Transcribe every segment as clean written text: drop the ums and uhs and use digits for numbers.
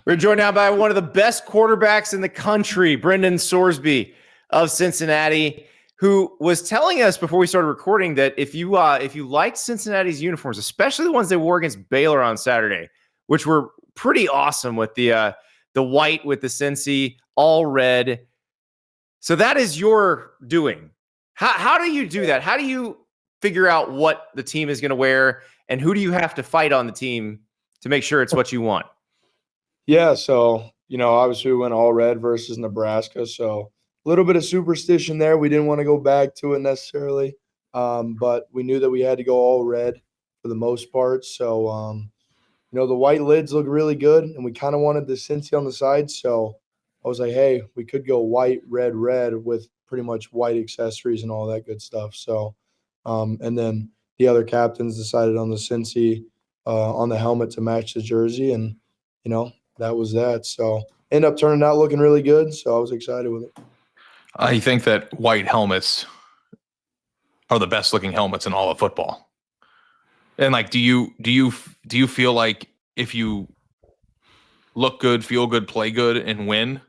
We're joined now by one of the best quarterbacks in the country, Brendan Sorsby of Cincinnati, who was telling us before we started recording that if you liked Cincinnati's uniforms, especially the ones they wore against Baylor on Saturday, which were pretty awesome with the white with the Cincy, all red. So that is your doing. How do you do that? How do you figure out what the team is going to wear, and who do you have to fight on the team to make sure it's what you want? Yeah, so, obviously we went all red versus Nebraska, so a little bit of superstition there. We didn't want to go back to it necessarily, but we knew that we had to go all red for the most part. So, the white lids look really good, and we kind of wanted the Cincy on the side, so I was like, hey, we could go white, red with pretty much white accessories and all that good stuff. So, and then the other captains decided on the Cincy on the helmet to match the jersey, and, that was that. So ended up turning out looking really good. So I was excited with it. I think that white helmets are the best looking helmets in all of football. And like, do you feel like if you look good, feel good, play good, and win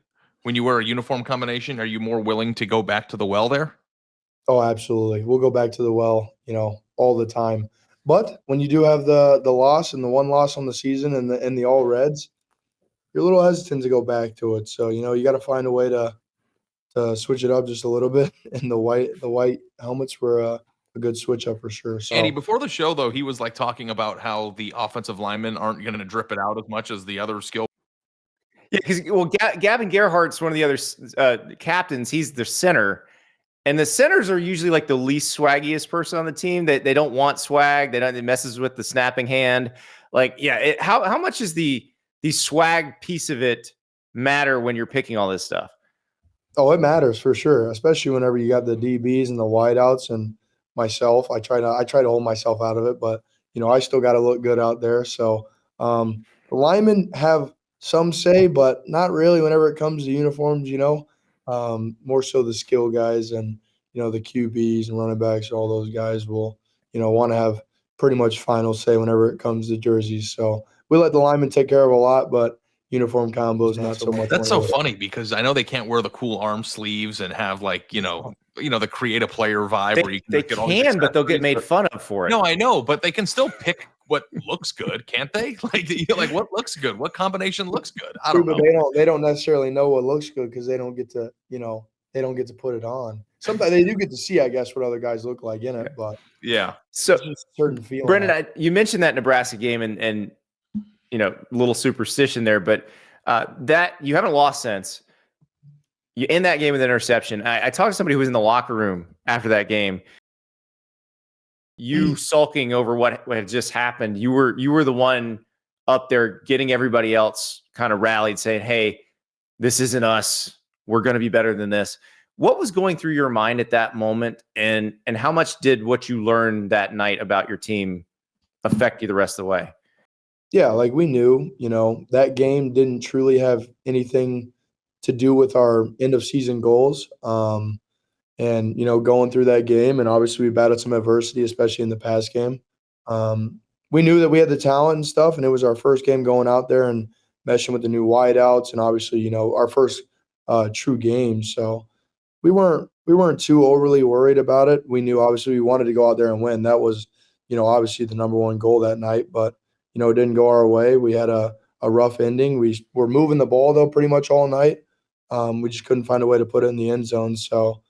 when you wear a uniform combination, are you more willing to go back to the well there? Oh, absolutely. We'll go back to the well, all the time. But when you do have the loss and the one loss on the season and the all reds, you're a little hesitant to go back to it. So, you got to find a way to switch it up just a little bit. And the white helmets were a good switch up for sure. So, Andy, before the show, though, he was like talking about how the offensive linemen aren't going to drip it out as much as the other skill. Yeah, because Gavin Gerhardt's one of the other captains. He's the center. And the centers are usually like the least swaggiest person on the team. They don't want swag. It messes with the snapping hand. Like, yeah, how much is the swag piece of it matter when you're picking all this stuff? Oh, it matters for sure, especially whenever you got the DBs and the wideouts and myself. I try to hold myself out of it, but I still got to look good out there. So the linemen have some say, but not really whenever it comes to uniforms. More so the skill guys and the QBs and running backs. All those guys will want to have pretty much final say whenever it comes to jerseys. So we let the linemen take care of a lot, but uniform combos not so much. That's so funny because I know they can't wear the cool arm sleeves and have like the creative player vibe where you can get all these but they'll get made fun of for it. No, I know, but they can still pick what looks good, can't they? Like what looks good, what combination looks good. I don't know. They don't necessarily know what looks good because they don't get to they don't get to put it on. Sometimes they do get to see, I guess, what other guys look like in it, but yeah. So certain feeling. Brendan, you mentioned that Nebraska game and little superstition there, but that you haven't lost since. You end that game with an interception. I talked to somebody who was in the locker room after that game. You sulking over what had just happened. You were the one up there getting everybody else kind of rallied, saying, "Hey, this isn't us. We're going to be better than this." What was going through your mind at that moment, and how much did what you learned that night about your team affect you the rest of the way? Yeah, like we knew, that game didn't truly have anything to do with our end of season goals. And, going through that game, and obviously we battled some adversity, especially in the past game. We knew that we had the talent and stuff, and it was our first game going out there and meshing with the new wideouts, and obviously, our first true game. So we weren't too overly worried about it. We knew obviously we wanted to go out there and win. That was, obviously the number one goal that night, but it didn't go our way. We had a rough ending. We were moving the ball though pretty much all night. We just couldn't find a way to put it in the end zone. So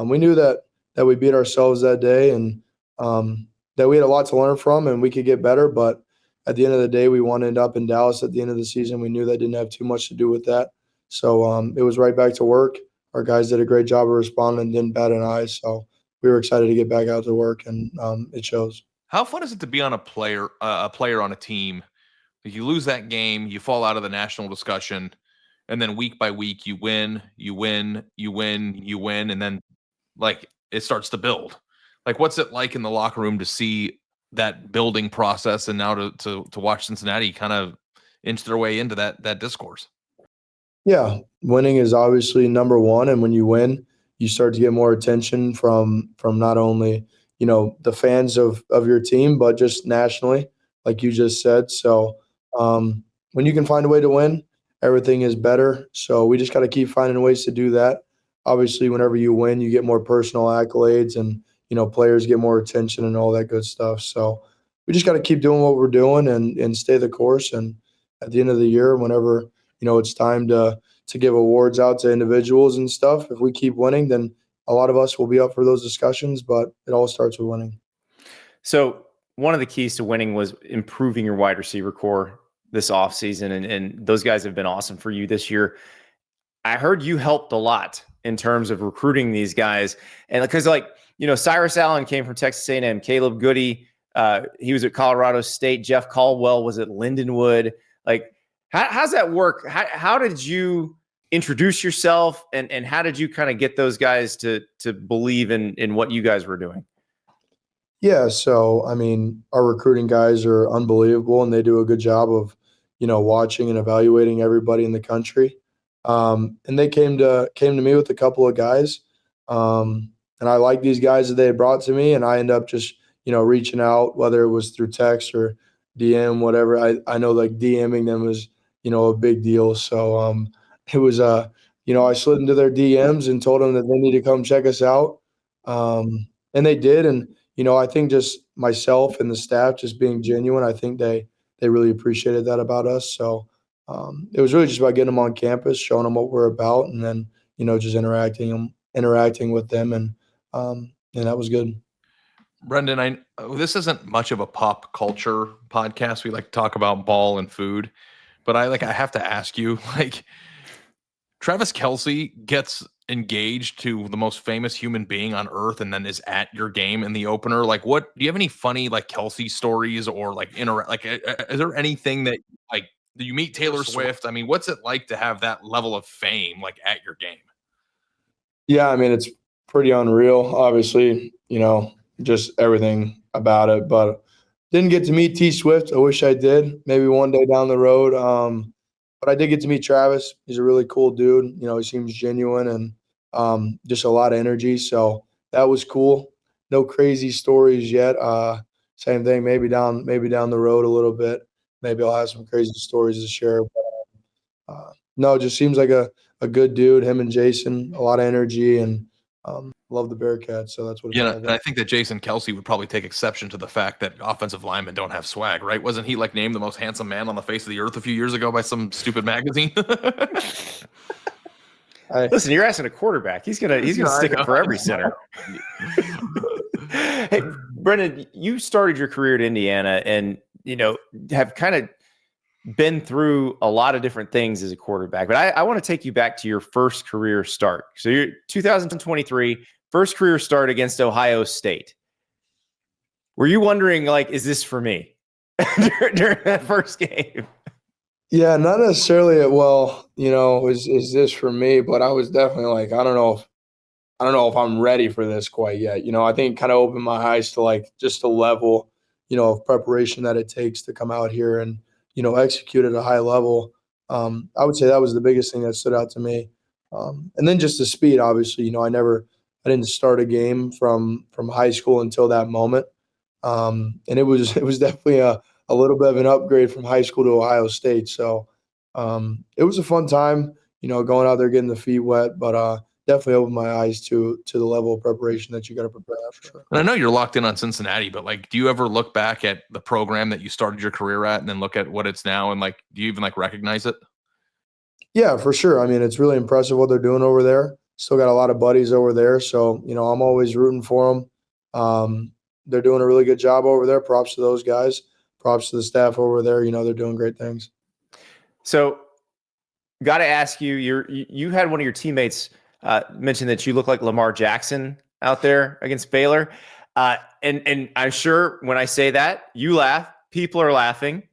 we knew that we beat ourselves that day, and that we had a lot to learn from and we could get better. But at the end of the day, we wanted up in Dallas at the end of the season. We knew that didn't have too much to do with that. So it was right back to work. Our guys did a great job of responding, didn't bat an eye. So we were excited to get back out to work, and it shows. How fun is it to be on a player on a team? If you lose that game, you fall out of the national discussion, and then week by week you win, and then like it starts to build. Like, what's it like in the locker room to see that building process, and now to watch Cincinnati kind of inch their way into that discourse? Yeah, winning is obviously number one, and when you win, you start to get more attention from not only the fans of your team, but just nationally, like you just said. So when you can find a way to win, everything is better. So we just got to keep finding ways to do that. Obviously, whenever you win, you get more personal accolades and, players get more attention and all that good stuff. So we just got to keep doing what we're doing and stay the course. And at the end of the year, whenever, it's time to give awards out to individuals and stuff, if we keep winning, then a lot of us will be up for those discussions, but it all starts with winning. So one of the keys to winning was improving your wide receiver core this offseason, and those guys have been awesome for you this year. I heard you helped a lot in terms of recruiting these guys. And because Cyrus Allen came from Texas A&M, Caleb Goody, he was at Colorado State, Jeff Caldwell was at Lindenwood. How's that work? How did you introduce yourself and how did you kind of get those guys to believe in what you guys were doing? Yeah, so our recruiting guys are unbelievable, and they do a good job of, watching and evaluating everybody in the country. And they came to me with a couple of guys, and I like these guys that they had brought to me, and I end up just reaching out, whether it was through text or DM, whatever. I know DMing them was a big deal, so it was I slid into their DMs and told them that they need to come check us out, and they did, and I think just myself and the staff just being genuine, I think they really appreciated that about us. So it was really just about getting them on campus, showing them what we're about, and then just interacting with them, and that was good. Brendan, this isn't much of a pop culture podcast. We like to talk about ball and food, but I have to ask you, Travis Kelce gets engaged to the most famous human being on earth and then is at your game in the opener. What do you have any funny Kelce stories or is there anything that do you meet Taylor Swift? What's it like to have that level of fame at your game? Yeah, it's pretty unreal. Obviously, just everything about it, but didn't get to meet T Swift. I wish I did. Maybe one day down the road. But I did get to meet Travis. He's a really cool dude. He seems genuine and just a lot of energy. So that was cool. No crazy stories yet. Same thing. Maybe down the road a little bit. Maybe I'll have some crazy stories to share. But, no, it just seems like a good dude. Him and Jason, a lot of energy, and love the Bearcats. So that's what. And I think that Jason Kelce would probably take exception to the fact that offensive linemen don't have swag, right? Wasn't he named the most handsome man on the face of the earth a few years ago by some stupid magazine? Listen, you're asking a quarterback. He's gonna stick it for every center. Hey, Brendan, you started your career at Indiana, and have kind of been through a lot of different things as a quarterback. But I want to take you back to your first career start. So you're 2023, first career start against Ohio State. Were you wondering, is this for me during that first game? Yeah, not necessarily. Well, is this for me? But I was definitely I don't know if I'm ready for this quite yet. I think it kind of opened my eyes to just the level, of preparation that it takes to come out here and execute at a high level. I would say that was the biggest thing that stood out to me. And then just the speed, obviously, I didn't start a game from high school until that moment. And it was definitely a little bit of an upgrade from high school to Ohio State. So it was a fun time, going out there, getting the feet wet, but definitely opened my eyes to the level of preparation that you got to prepare for. And I know you're locked in on Cincinnati, but do you ever look back at the program that you started your career at and then look at what it's now and do you even recognize it? Yeah, for sure. It's really impressive what they're doing over there. Still got a lot of buddies over there, so I'm always rooting for them. They're doing a really good job over there. Props to those guys. Props to the staff over there. They're doing great things. So, got to ask you, you had one of your teammates mention that you look like Lamar Jackson out there against Baylor. And I'm sure when I say that, you laugh. People are laughing.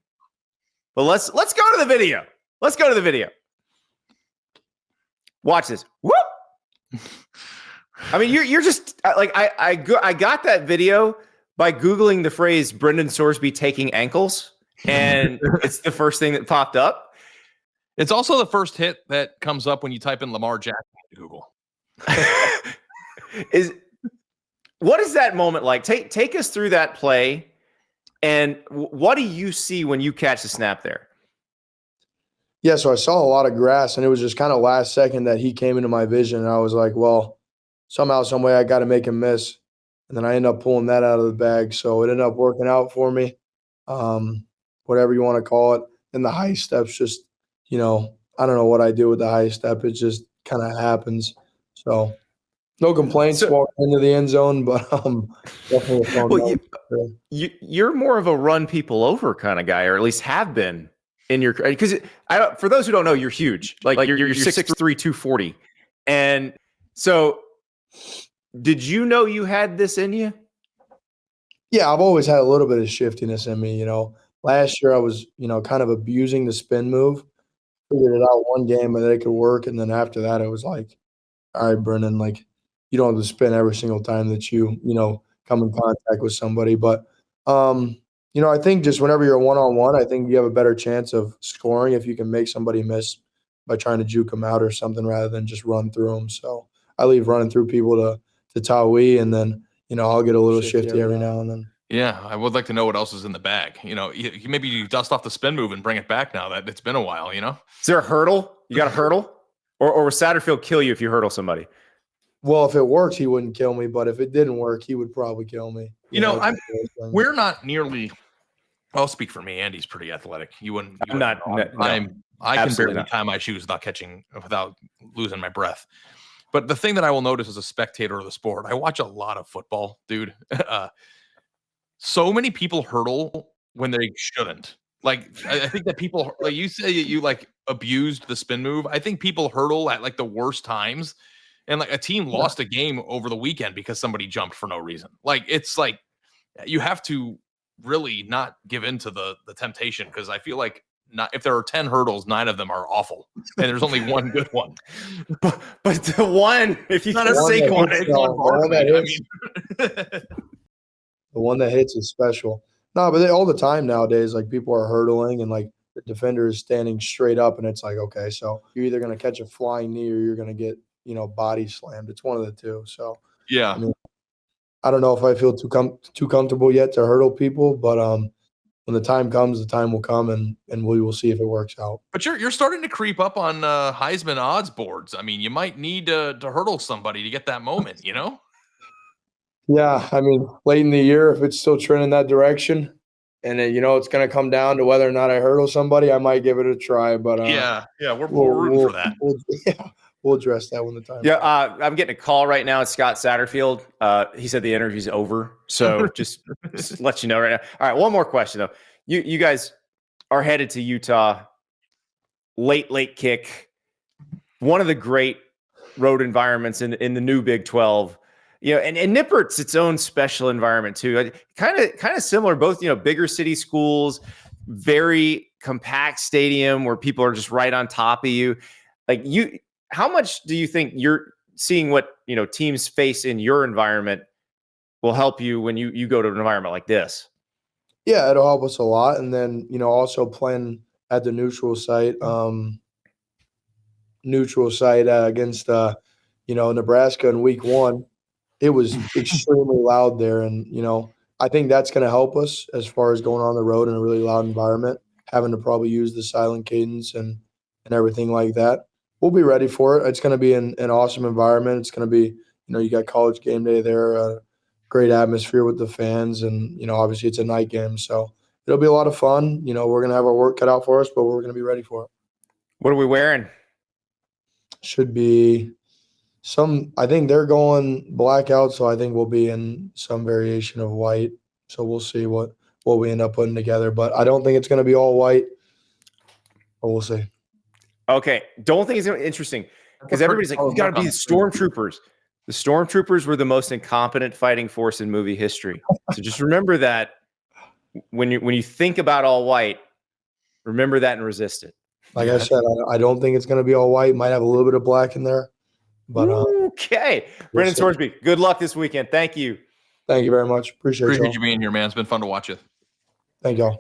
But let's go to the video. Let's go to the video. Watch this. Whoop! You're just I got that video by Googling the phrase Brendan Sorsby taking ankles, and it's the first thing that popped up. It's also the first hit that comes up when you type in Lamar Jackson to Google. What is that moment like? Take us through that play, and what do you see when you catch the snap there? Yeah, so I saw a lot of grass, and it was just kind of last second that he came into my vision, and I was like, well, somehow, some way I got to make him miss. And then I ended up pulling that out of the bag. So it ended up working out for me, whatever you want to call it. And the high steps just, I don't know what I do with the high step. It just kind of happens. So no complaints walking into the end zone, but definitely a fun you're more of a run people over kind of guy, or at least have been in your, because for those who don't know, you're huge. Like you're 6'3", 240. And so did you know you had this in you? Yeah, I've always had a little bit of shiftiness in me. Last year I was, kind of abusing the spin move. Figured it out one game and it could work. And then after that, it was like, all right, Brendan, like you don't have to spin every single time that you come in contact with somebody. But, I think just whenever you're one-on-one, I think you have a better chance of scoring if you can make somebody miss by trying to juke them out or something rather than just run through them. So I leave running through people to Tawi, and then, I'll get a little shifty every now and then. Yeah, I would like to know what else is in the bag. Maybe you dust off the spin move and bring it back now that it's been a while, Is there a hurdle? You got a hurdle? Or will Satterfield kill you if you hurdle somebody? Well, if it works, he wouldn't kill me. But if it didn't work, he would probably kill me. We're not nearly – I'll speak for me. Andy's pretty athletic. You wouldn't – I can barely tie my shoes without losing my breath. But the thing that I will notice as a spectator of the sport, I watch a lot of football, dude. So many people hurdle when they shouldn't. Like, I think that people, like you say, you like abused the spin move. I think people hurdle at like the worst times, and like a team lost a game over the weekend because somebody jumped for no reason. Like, it's like you have to really not give in to the temptation, because I feel like if there are 10 hurdles, 9 of them are awful, and there's only one good one. But the one, if you can say one, it's on the one that hits is special. No, but all the time nowadays, like people are hurdling and like the defender is standing straight up, and it's like, okay, so you're either going to catch a flying knee or you're going to get, body slammed. It's one of the two. So yeah, I don't know if I feel too comfortable yet to hurdle people, but when the time comes, the time will come, and we will see if it works out. But you're starting to creep up on Heisman odds boards. I mean, you might need to hurdle somebody to get that moment, Yeah, I mean, late in the year, if it's still trending that direction, and it's going to come down to whether or not I hurdle somebody, I might give it a try. But we're rooting for that. We'll address that when the time. Yeah, I'm getting a call right now. It's Scott Satterfield. He said the interview's over, so just let you know right now. All right, one more question though. You guys are headed to Utah. Late kick. One of the great road environments in the new Big 12. And Nippert's its own special environment too. Kind of similar, both, bigger city schools, very compact stadium where people are just right on top of you. Like how much do you think you're seeing what, teams face in your environment will help you when you go to an environment like this? Yeah, it'll help us a lot. And then, also playing at the neutral site against, Nebraska in week 1. It was extremely loud there. And, I think that's going to help us as far as going on the road in a really loud environment, having to probably use the silent cadence and everything like that. We'll be ready for it. It's going to be an awesome environment. It's going to be, you got college game day there, great atmosphere with the fans. And, obviously it's a night game. So it'll be a lot of fun. We're going to have our work cut out for us, but we're going to be ready for it. What are we wearing? Should be I think they're going blackout, so I think we'll be in some variation of white. So we'll see what we end up putting together. But I don't think it's going to be all white, but we'll see. Okay. Don't think it's going to be interesting because everybody's like, we got to be the stormtroopers. The stormtroopers were the most incompetent fighting force in movie history. So just remember that when you think about all white, remember that and resist it. Like I said, I don't think it's going to be all white. Might have a little bit of black in there. But okay. Brendan Sorsby, good luck this weekend. Thank you. Thank you very much. Appreciate you being here, man. It's been fun to watch you. Thank y'all.